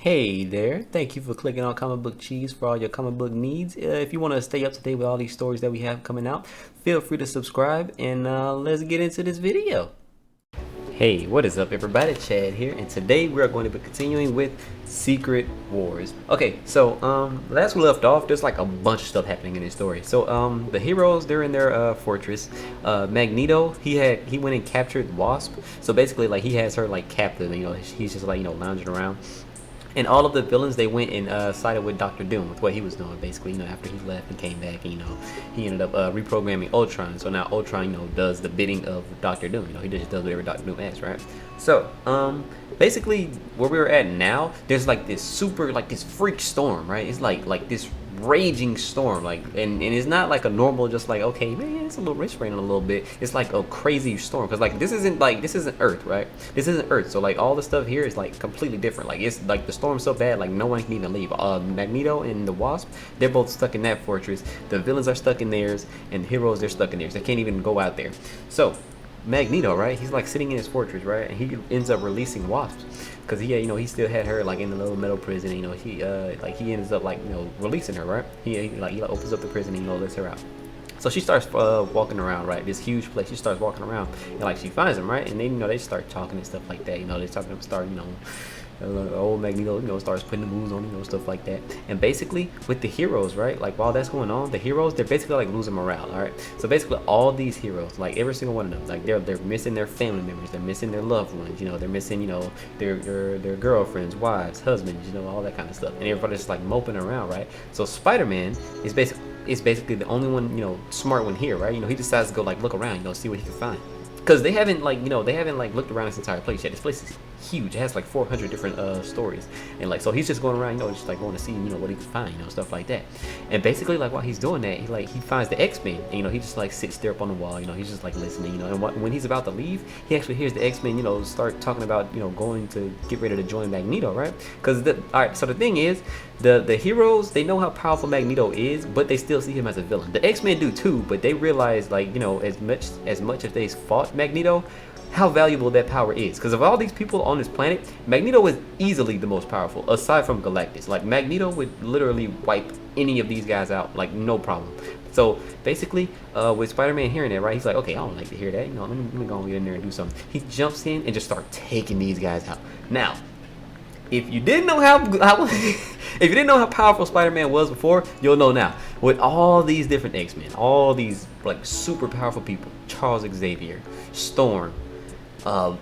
Hey there, thank you for clicking on Comic Book Cheese for all your comic book needs. If you want to stay up to date with all these stories that we have coming out, feel free to subscribe and let's get into this video. Hey, what is up everybody, Chad here, and today we are going to be continuing with Secret Wars. Okay, so last we left off, there's like a bunch of stuff happening in this story. So the heroes, they're in their fortress. Magneto, he went and captured Wasp. So basically like he has her like captive, he's just like lounging around. And all of the villains, they went and sided with Doctor Doom with what he was doing. Basically, after he left and came back, and, he ended up reprogramming Ultron. So now Ultron, does the bidding of Doctor Doom. He just does whatever Doctor Doom asks, right? So, basically, where we're at now, there's like this this freak storm, right? It's like this raging storm, and it's not like a normal, just like, okay, man, it's a little rich raining a little bit. It's like a crazy storm, because like this isn't Earth, right? This isn't Earth, so like all the stuff here is like completely different. Like it's like the storm's so bad, like no one can even leave. Magneto and the Wasp, they're both stuck in that fortress. The villains are stuck in theirs, and the heroes, they're stuck in theirs. They can't even go out there. So Magneto, right? He's like sitting in his fortress, right? And he ends up releasing Wasps, because he still had her like in the little metal prison. He ends up releasing her, right? He opens up the prison and lets her out. So she starts walking around, right? This huge place. She starts walking around, and like she finds him, right? And then they start talking and stuff like that. They start old Magneto, starts putting the moves on, stuff like that. And basically, with the heroes, right, like while that's going on, the heroes, they're basically like losing morale, all right? So basically, all these heroes, like every single one of them, like they're missing their family members, they're missing their loved ones, they're missing, their girlfriends, wives, husbands, all that kind of stuff. And everybody's just like moping around, right? So Spider-Man is basically the only one, smart one here, right? He decides to go like look around, see what he can find. Because they haven't looked around this entire place yet. This place is huge. It has like 400 different stories, and so he's just going around, just like going to see what he can find, stuff like that. And basically like while he's doing that, he finds the X-Men, and he just like sits there up on the wall, he's just like listening, and when he's about to leave, he actually hears the X-Men start talking about going to get ready to join Magneto, right? Because alright, so the thing is, the heroes, they know how powerful Magneto is, but they still see him as a villain. The X-Men do too, but they realize as much as they fought Magneto, how valuable that power is. Because of all these people on this planet, Magneto is easily the most powerful, aside from Galactus. Like Magneto would literally wipe any of these guys out, like no problem. So basically, with Spider-Man hearing that, right, he's like, okay, I don't like to hear that. Let me go and get in there and do something. He jumps in and just starts taking these guys out. Now, if you didn't know how if you didn't know how powerful Spider-Man was before, you'll know now. With all these different X-Men, all these like super powerful people, Charles Xavier, Storm,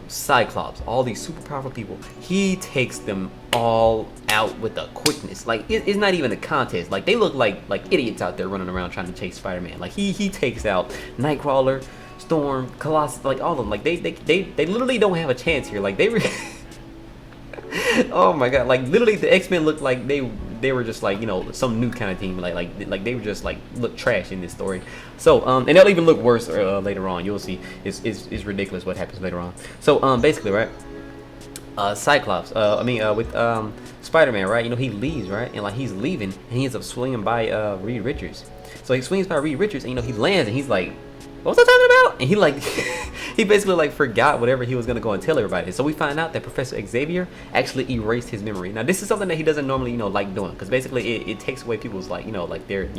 Cyclops, all these super powerful people, he takes them all out with a quickness. Like it's not even a contest. Like they look like idiots out there running around trying to chase Spider-Man. Like he takes out Nightcrawler, Storm, Colossus, like all of them. Like they literally don't have a chance here. Like they oh my god, like literally the X-Men looked like they were just like some new kind of team, like they were just like look trash in this story. So and they'll even look worse later on. You'll see it's ridiculous what happens later on. So basically, right, Cyclops, with Spider-Man, right, he leaves, right, and like he's leaving and he ends up swinging by Reed Richards. So he swings by Reed Richards and he lands and he's like, what was I talking about? And he like he basically like forgot whatever he was gonna go and tell everybody. So we find out that Professor Xavier actually erased his memory. Now this is something that he doesn't normally like doing, because basically it takes away people's like their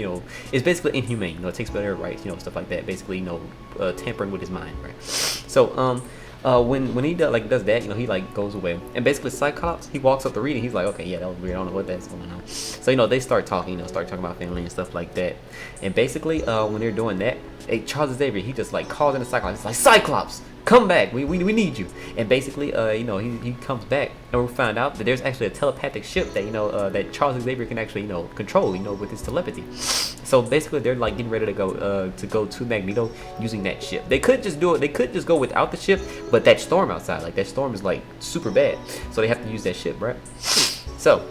it's basically inhumane. It takes away their rights, stuff like that. Basically tampering with his mind, right? So when he does that, he like goes away, and basically Cyclops, he walks up to Reed and he's like, okay, yeah, that was weird, I don't know what that's going on. So they start talking, start talking about family and stuff like that. And basically when they're doing that, Charles Xavier, he just like calls in the Cyclops. He's like, Cyclops, come back, we need you. And basically he comes back, and we find out that there's actually a telepathic ship that that Charles Xavier can actually control with his telepathy. So basically they're like getting ready to go to Magneto using that ship. They could just do it, they could just go without the ship, but that storm outside, like that storm is like super bad, so they have to use that ship, right? So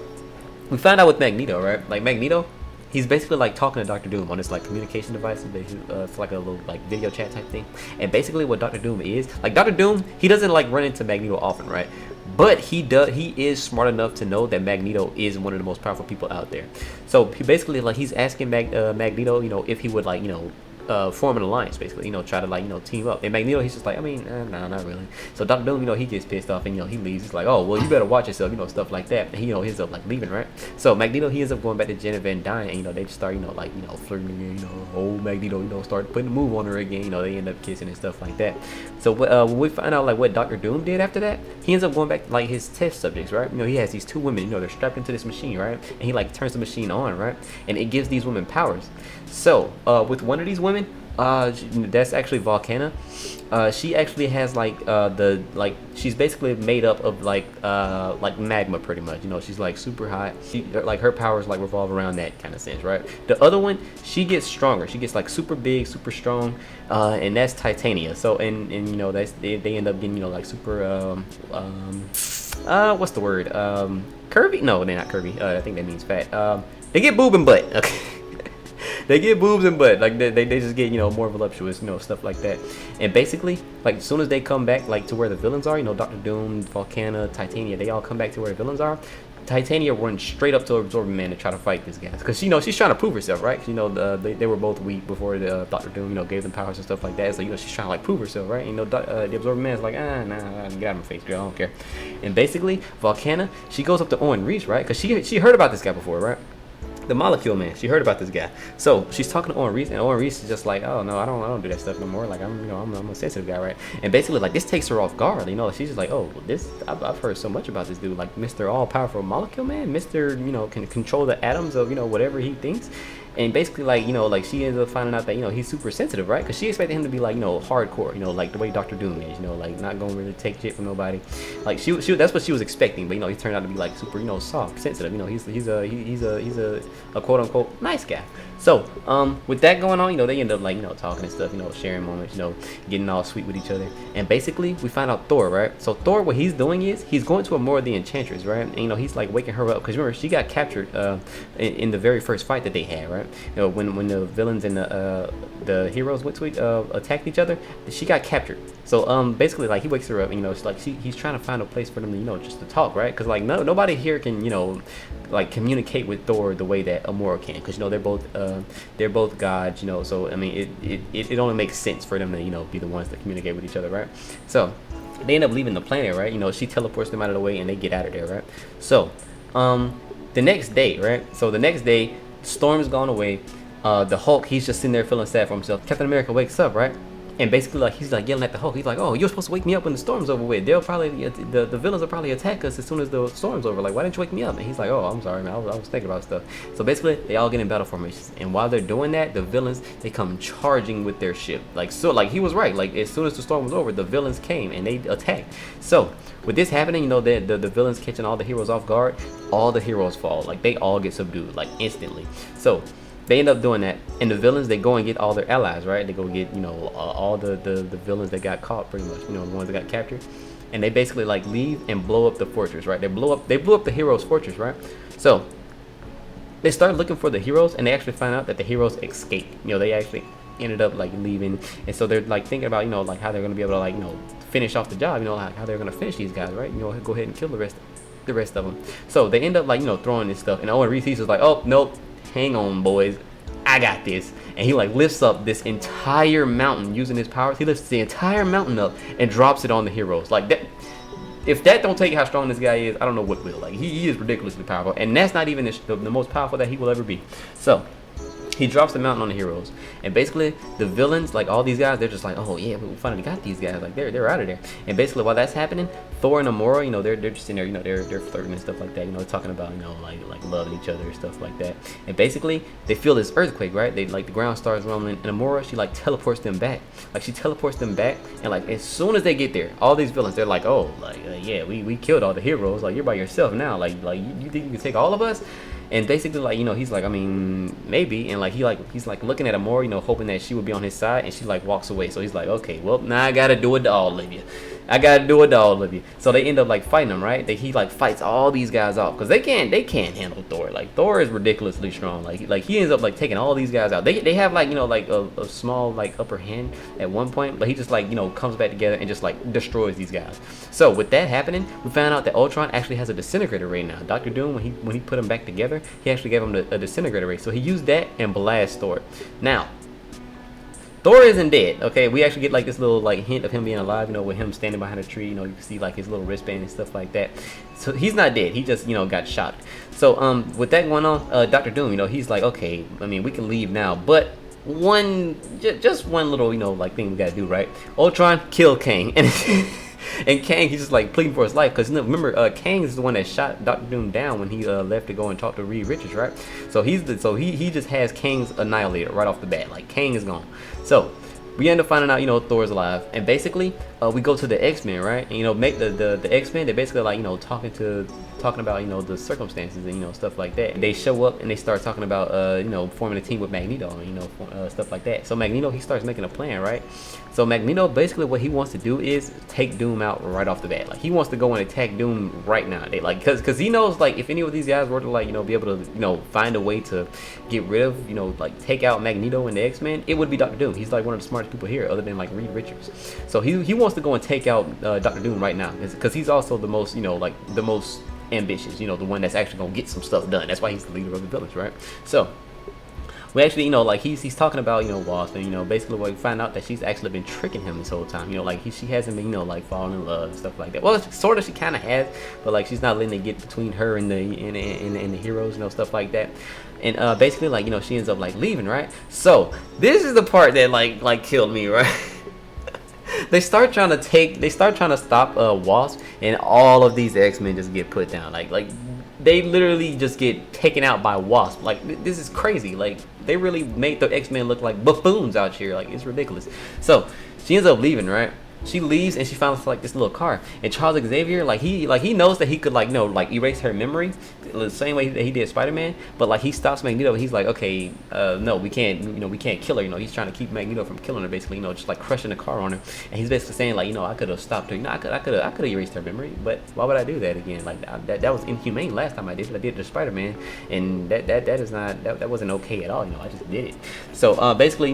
we find out with Magneto, right, like Magneto, he's basically like talking to Doctor Doom on this like communication device. It's like a little like video chat type thing. And basically what Doctor Doom is, like Doctor Doom, he doesn't like run into Magneto often, right? But he is smart enough to know that Magneto is one of the most powerful people out there. So he basically like he's asking Magneto, if he would like form an alliance, basically, try to like team up. And Magneto, he's just like, I mean, no, not really. So Doctor Doom, he gets pissed off and he leaves. He's like, oh well, you better watch yourself, stuff like that. And he ends up like leaving, right? So Magneto, he ends up going back to Janet Van Dyne, and they just start like flirting again. Old Magneto start putting a move on her again. They end up kissing and stuff like that. So when we find out like what Doctor Doom did after that, he ends up going back to like his test subjects, right? He has these two women, they're strapped into this machine, right? And he like turns the machine on, right? And it gives these women powers. So with one of these women, that's actually Volcana. She actually has like she's basically made up of like magma, pretty much. She's like super hot. Like her powers like revolve around that kind of sense, right? The other one, she gets stronger. She gets like super big, super strong, and that's Titania. So and that's they end up getting like super what's the word, curvy? No, they're not curvy. I think that means fat. They get boob and butt. Okay. They get boobs and butt, like they just get more voluptuous, stuff like that. And basically, like as soon as they come back like to where the villains are, Doctor Doom, Volcana, Titania, they all come back to where the villains are. Titania runs straight up to Absorbing Man to try to fight this guy, because she's trying to prove herself, right? They were both weak before the Doctor Doom gave them powers and stuff like that. So she's trying to like prove herself, right? The Absorbing Man's like, nah, get out of my face, girl, I don't care. And basically, Volcana, she goes up to Owen Reese, right? Because she heard about this guy before, right? The Molecule Man, she heard about this guy. So she's talking to Owen Reese, and Owen Reese is just like, oh no, I don't do that stuff no more. Like I'm a sensitive guy, right? And basically like this takes her off guard. She's just like, oh, I've heard so much about this dude, like Mr. All Powerful Molecule Man, Mr. Can control the atoms of whatever he thinks. And basically, like she ends up finding out that he's super sensitive, right? Because she expected him to be like hardcore, like the way Doctor Doom is, like not gonna really take shit from nobody. Like she that's what she was expecting, but he turned out to be like super soft, sensitive. He's a quote unquote nice guy. So with that going on, they end up like talking and stuff, sharing moments, getting all sweet with each other. And basically we find out Thor, right? So Thor, what he's doing is he's going to more of the Enchantress, right? And he's like waking her up, because remember she got captured in the very first fight that they had, right? When the villains and the heroes went to attack each other, she got captured. So basically like he wakes her up, and it's like he's trying to find a place for them to just to talk, right? Because like nobody here can like communicate with Thor the way that Amora can, because they're both gods, so I mean it only makes sense for them to be the ones that communicate with each other, right? So they end up leaving the planet, right? She teleports them out of the way and they get out of there, right? So the next day, right? So the next day, Storm's gone away. The Hulk, he's just sitting there feeling sad for himself. Captain America wakes up, right? And basically like he's like yelling at the Hulk. He's like, oh, you're supposed to wake me up when the storm's over with. They'll probably the villains will probably attack us as soon as the storm's over. Like, why didn't you wake me up? And he's like, oh, I'm sorry, man, I was thinking about stuff. So basically they all get in battle formations, and while they're doing that, the villains, they come charging with their ship. Like he was right, like as soon as the storm was over, the villains came and they attacked. So with this happening, the villains catching all the heroes off guard, all the heroes fall. Like they all get subdued like instantly. So they end up doing that, and the villains, they go and get all their allies, right? They go get all the villains that got caught, pretty much, the ones that got captured, and they basically like leave and blow up the fortress, right? They blew up the heroes' fortress, right? So they start looking for the heroes, and they actually find out that the heroes escaped. They actually ended up like leaving, and so they're like thinking about like how they're gonna be able to like finish off the job, like how they're gonna finish these guys, right? Go ahead and kill the rest of them. So they end up like throwing this stuff, and Owen Reese is like, oh nope, hang on boys, I got this. And he like lifts up this entire mountain using his powers. He lifts the entire mountain up and drops it on the heroes. Like that, if that don't tell you how strong this guy is, I don't know what will. Like he is ridiculously powerful, and that's not even the most powerful that he will ever be. So he drops the mountain on the heroes, and basically the villains, like all these guys, they're just like, oh yeah, we finally got these guys. Like they're out of there. And basically while that's happening, Thor and Amora, they're just in there, they're flirting and stuff like that. Talking about like loving each other and stuff like that. And basically they feel this earthquake, right? They like the ground starts rumbling, and Amora, she like teleports them back. Like she teleports them back, and like as soon as they get there, all these villains, they're like, oh, like yeah, we killed all the heroes. Like you're by yourself now. Like you think you can take all of us? And basically, like, he's like, I mean, maybe. And like he's like looking at Amora, hoping that she would be on his side, and she like walks away. So he's like, okay, well, now I gotta do it to all of you. So they end up like fighting him, right? He like fights all these guys off, because they can't handle Thor. Like Thor is ridiculously strong. Like he ends up like taking all these guys out. They have like like a small like upper hand at one point, but he just like comes back together and just like destroys these guys. So with that happening, we found out that Ultron actually has a disintegrator ray now. Doctor Doom, when he put them back together, he actually gave him a disintegrator ray. So he used that and blast Thor. Now Thor isn't dead. Okay, we actually get like this little like hint of him being alive. You know, with him standing behind a tree. You know, you can see like his little wristband and stuff like that. So he's not dead. He just got shot. So with that going on, Doctor Doom, he's like, okay, I mean, we can leave now, but just one little like thing we gotta do, right? Ultron kill Kang, and Kang, he's just like pleading for his life because remember, Kang is the one that shot Doctor Doom down when he left to go and talk to Reed Richards, right? So he just has Kang's annihilated right off the bat. Like Kang is gone. So we end up finding out Thor's alive, and basically we go to the X-Men, right? And make the X-Men, they're basically like talking about the circumstances and stuff like that. They show up and they start talking about forming a team with Magneto and stuff like that. So Magneto, he starts making a plan, right? So Magneto, basically what he wants to do is take Doom out right off the bat. Like he wants to go and attack Doom right now. Because he knows like if any of these guys were to be able to find a way to get rid of like take out Magneto and the X-Men, it would be Doctor Doom. He's like one of the smartest people here, other than like Reed Richards. So he wants to go and take out Doctor Doom right now, because he's also the most like the most ambitious, the one that's actually gonna get some stuff done. That's why he's the leader of the village, right? So we actually like he's talking about Wasp, and basically we find out that she's actually been tricking him this whole time. Like she hasn't been like falling in love and stuff like that. Well, sort of, she kind of has, but like she's not letting it get between her and the heroes, stuff like that. And basically like she ends up like leaving, right? So this is the part that like killed me, right? They start trying to stop Wasp, and all of these X-Men just get put down. Like they literally just get taken out by Wasp. Like this is crazy. Like they really made the X-Men look like buffoons out here. Like it's ridiculous. So she ends up leaving, right? She leaves and she finds like this little car, and Charles Xavier he knows that he could erase her memory the same way that he did Spider-Man, but like he stops Magneto. He's like, okay, no, we can't we can't kill her. He's trying to keep Magneto from killing her, basically, just like crushing the car on her. And he's basically saying like, I could have stopped her. I could have erased her memory, but why would I do that again? Like that was inhumane last time I did it. I did it to Spider-Man, and that wasn't okay at all. I just did it. So basically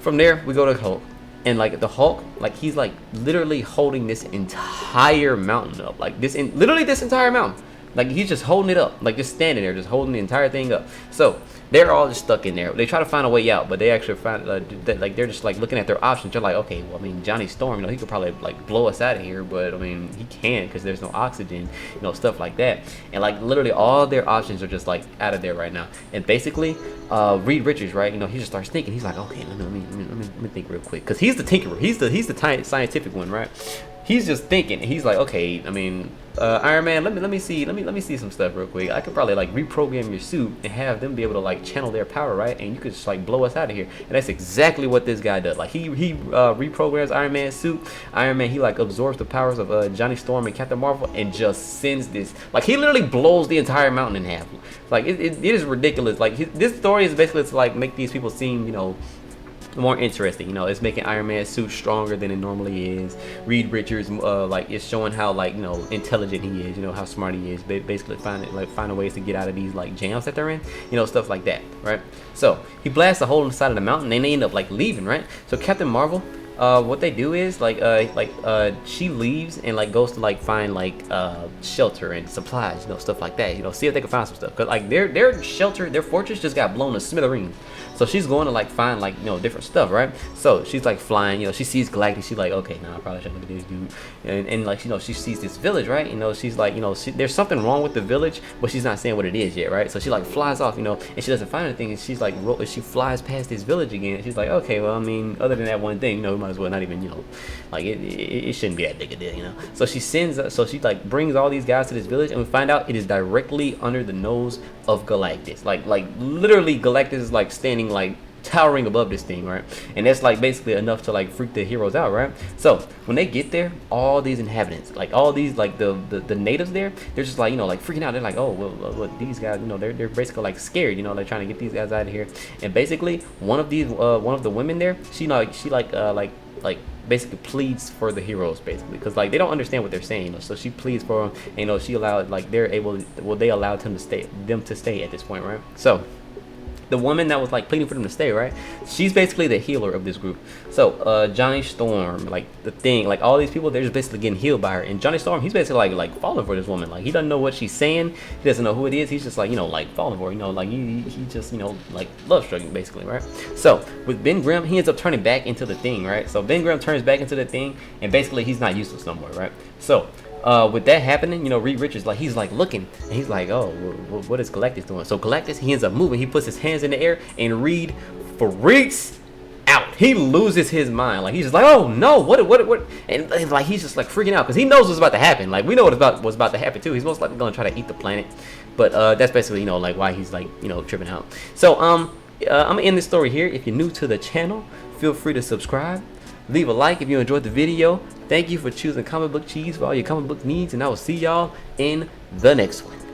from there we go to Hulk. And like the Hulk, like he's like literally holding this entire mountain up, like literally this entire mountain, like he's just holding it up, like just standing there, just holding the entire thing up. So they're all just stuck in there. They try to find a way out, but they actually find like they're just like looking at their options. They're like, okay, well, I mean, Johnny Storm, he could probably like blow us out of here, but I mean, he can't because there's no oxygen, stuff like that. And like literally all their options are just like out of there right now. And basically, Reed Richards, right? He just starts thinking. He's like, okay, let me think real quick, because he's the tinkerer. He's the scientific one, right? He's just thinking. He's like, okay, I mean, Iron Man, let me see some stuff real quick. I could probably like reprogram your suit and have them be able to like channel their power, right? And you could just like blow us out of here. And that's exactly what this guy does. Like he reprograms Iron Man's suit. Iron Man, he like absorbs the powers of Johnny Storm and Captain Marvel, and just sends this. Like he literally blows the entire mountain in half. Like it is ridiculous. Like this story is basically to like make these people seem more interesting. It's making Iron Man's suit stronger than it normally is. Reed Richards like it's showing how intelligent he is, how smart he is, basically finding ways to get out of these like jams that they're in, stuff like that, right? So he blasts a hole in the side of the mountain, and they end up like leaving, right? So Captain Marvel, what they do is she leaves and like goes to like find like shelter and supplies, stuff like that, see if they can find some stuff, because like their shelter, their fortress just got blown to smithereens. So she's going to like find like different stuff, right? So she's like flying, she sees Galactus. She's like, okay, I probably shouldn't look at this dude. And like she sees this village, right? She's like, there's something wrong with the village, but she's not saying what it is yet, right? So she like flies off, and she doesn't find anything. And she's like, she flies past this village again. And she's like, okay, well, I mean, other than that one thing, we might as well not even, like it shouldn't be that big a deal, So she like brings all these guys to this village, and we find out it is directly under the nose of Galactus. Like literally Galactus is like standing like towering above this thing, right? And that's like basically enough to like freak the heroes out, right? So when they get there, all these inhabitants, like all these like the natives there, they're just like like freaking out. They're like, oh well, these guys, they're basically like scared, they're trying to get these guys out of here. And basically one of the women there, she basically pleads for the heroes, basically, because like they don't understand what they're saying, so she pleads for them, and she allowed like they allowed them to stay at this point, right? So the woman that was like pleading for them to stay, right? She's basically the healer of this group. So Johnny Storm, like the Thing, like all these people, they're just basically getting healed by her. And Johnny Storm, he's basically like falling for this woman. Like he doesn't know what she's saying, he doesn't know who it is. He's just like, you know, like falling for her, you know, like he just, you know, like love struggling basically, right? So with Ben Grimm, he ends up turning back into the Thing, right? So Ben Grimm turns back into the Thing, and basically he's not useless no more, right? So with that happening, you know, Reed Richards, like he's like looking, and he's like, oh, what is Galactus doing? So Galactus, he ends up moving, he puts his hands in the air, and Reed freaks out. He loses his mind. Like he's just like, oh no, what, and like he's just like freaking out because he knows what's about to happen. Like we know what's about to happen too. He's most likely gonna try to eat the planet, but that's basically, you know, like why he's like, you know, tripping out. So I'm gonna end this story here. If you're new to the channel, feel free to subscribe. Leave a like if you enjoyed the video. Thank you for choosing Comic Book Cheese for all your comic book needs, and I will see y'all in the next one.